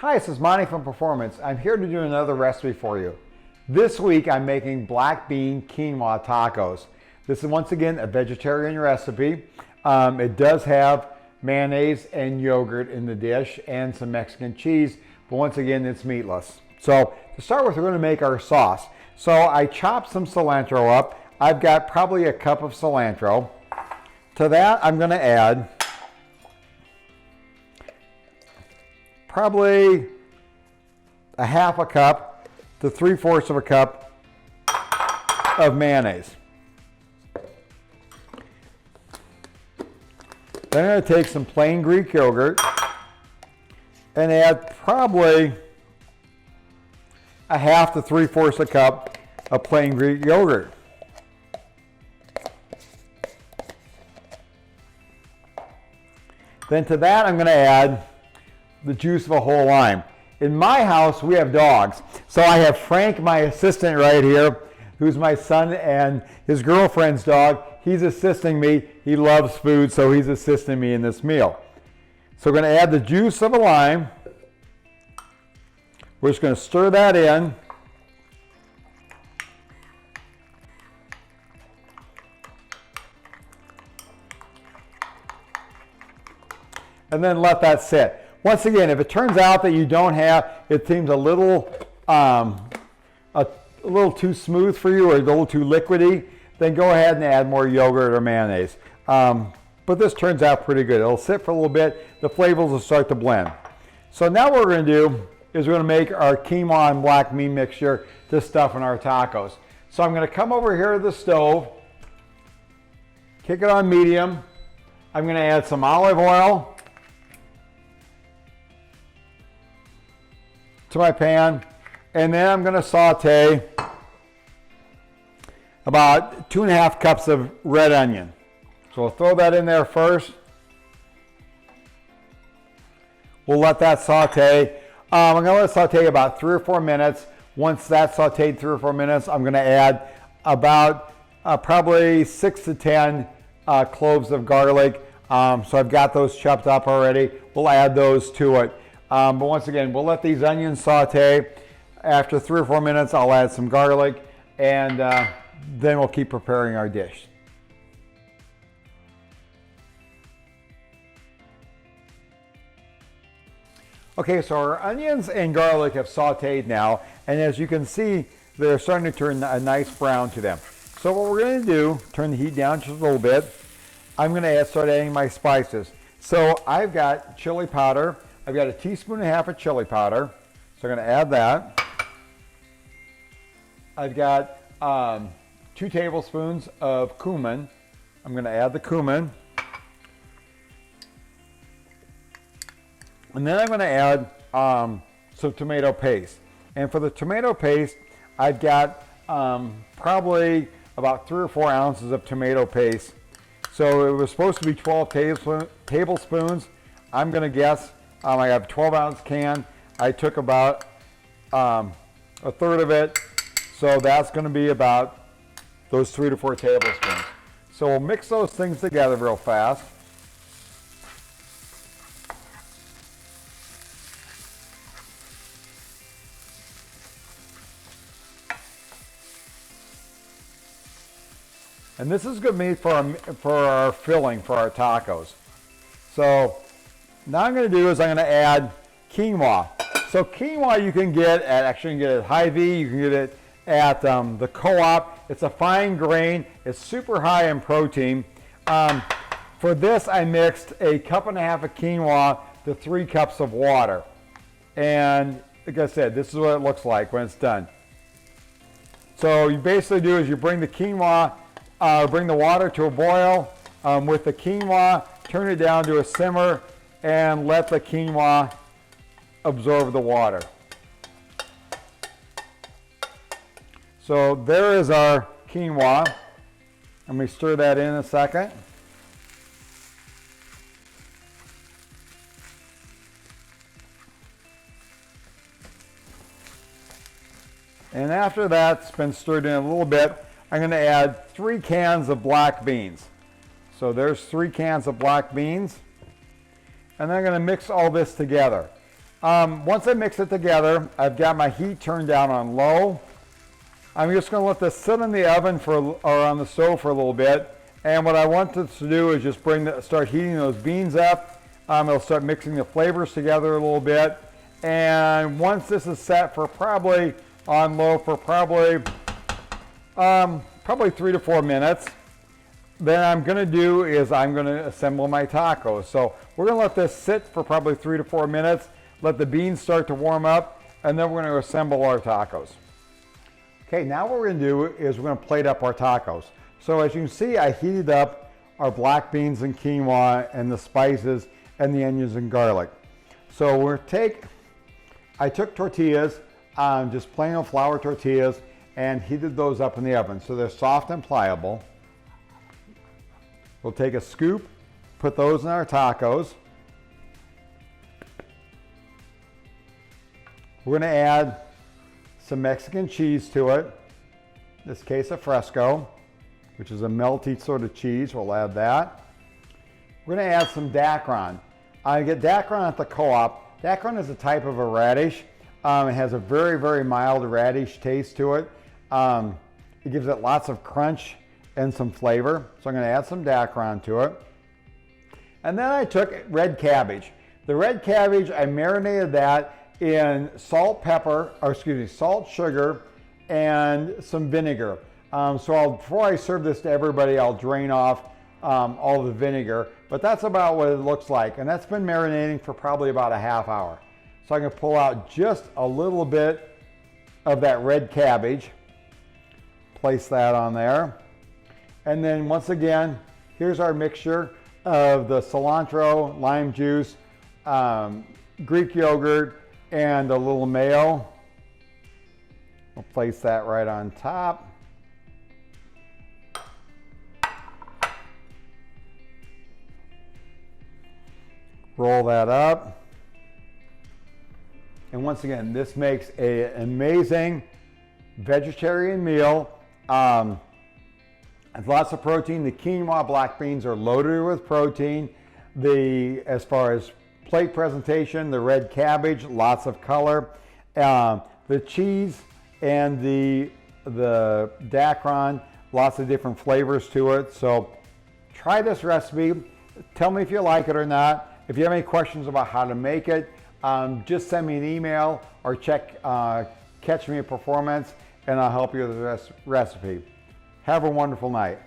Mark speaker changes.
Speaker 1: Hi, this is Monty from Performance. I'm here to do another recipe for you. This week I'm making black bean quinoa tacos. This is once again a vegetarian recipe. It does have mayonnaise and yogurt in the dish and some Mexican cheese, but once again it's meatless. So to start with, we're going to make our sauce. So I chopped some cilantro up. I've got probably a cup of cilantro. To that I'm going to add probably a half a cup to 3/4 of a cup of mayonnaise. Then I'm going to take some plain Greek yogurt and add probably a half to 3/4 a cup of plain Greek yogurt. Then to that I'm going to add the juice of a whole lime. In my house we have dogs, so I have Frank, my assistant right here, who's my son and his girlfriend's dog. He's assisting me. He loves food, so he's assisting me in this meal. So we're going to add the juice of a lime. We're just going to stir that in. And then let that sit. Once again, if it turns out that you don't have, it seems a little too smooth for you or a little too liquidy, then go ahead and add more yogurt or mayonnaise. But this turns out pretty good. It'll sit for a little bit. The flavors will start to blend. So now what we're going to do is we're going to make our quinoa and black bean mixture to stuff in our tacos. So I'm going to come over here to the stove, kick it on medium. I'm going to add some olive oil to my pan, and then I'm going to saute about 2.5 cups of red onion. So we'll throw that in there first. We'll let that saute. I'm going to let it saute about 3 or 4 minutes. Once that's sauteed 3 or 4 minutes, I'm going to add about probably 6 to 10 cloves of garlic. So I've got those chopped up already. We'll add those to it. But once again, we'll let these onions saute. After 3 or 4 minutes, I'll add some garlic, and then we'll keep preparing our dish. Okay, so our onions and garlic have sauteed now, and as you can see, they're starting to turn a nice brown to them. So what we're going to do, turn the heat down just a little bit. I'm going to start adding my spices. So I've got chili powder. I've got 1.5 teaspoons of chili powder, so I'm going to add that. I've got 2 tablespoons of cumin. I'm going to add the cumin. And then I'm going to add some tomato paste. And for the tomato paste, I've got probably about 3 or 4 ounces of tomato paste. So it was supposed to be 12 tablespoons. I'm going to guess I have a 12-ounce can. I took about a third of it, so that's going to be about those 3 to 4 tablespoons. So we'll mix those things together real fast. And this is going to be for our filling for our tacos. So now I'm going to do is I'm going to add quinoa. So quinoa you can get at Hy-Vee, you can get it at the co-op. It's a fine grain. It's super high in protein. For this I mixed 1.5 cups of quinoa to 3 cups of water. And like I said, this is what it looks like when it's done. So you basically do is you bring the quinoa, bring the water to a boil with the quinoa, turn it down to a simmer, and let the quinoa absorb the water. So there is our quinoa. Let me stir that in a second. And after that's been stirred in a little bit, I'm going to add 3 cans of black beans. So there's 3 cans of black beans. And then I'm going to mix all this together. Once I mix it together, I've got my heat turned down on low. I'm just going to let this sit in the oven or on the stove for a little bit. And what I want this to do is just start heating those beans up. It'll start mixing the flavors together a little bit. And once this is set for probably on low for probably 3 to 4 minutes, then I'm going to do is I'm going to assemble my tacos. So we're going to let this sit for probably 3 to 4 minutes, let the beans start to warm up, and then we're going to assemble our tacos. Okay, now what we're going to do is we're going to plate up our tacos. So as you can see, I heated up our black beans and quinoa and the spices and the onions and garlic. So I took tortillas, just plain old flour tortillas, and heated those up in the oven. So they're soft and pliable. We'll take a scoop, put those in our tacos. We're going to add some Mexican cheese to it. This Queso Fresco, which is a melty sort of cheese. We'll add that. We're going to add some Daikon. I get Daikon at the co-op. Daikon is a type of a radish. It has a very, very mild radish taste to it. It gives it lots of crunch and some flavor. So I'm going to add some Daikon to it. And then I took red cabbage. The red cabbage, I marinated that in salt, sugar, and some vinegar. Before I serve this to everybody, I'll drain off all the vinegar, but that's about what it looks like. And that's been marinating for probably about a half hour. So I'm going to pull out just a little bit of that red cabbage, place that on there. And then once again, here's our mixture of the cilantro, lime juice, Greek yogurt, and a little mayo. We'll place that right on top. Roll that up. And once again, this makes an amazing vegetarian meal. It's lots of protein. The quinoa black beans are loaded with protein. As far as plate presentation, the red cabbage, lots of color. The cheese and the Daikon, lots of different flavors to it. So try this recipe. Tell me if you like it or not. If you have any questions about how to make it, just send me an email or Catch Me at Performance, and I'll help you with the recipe. Have a wonderful night.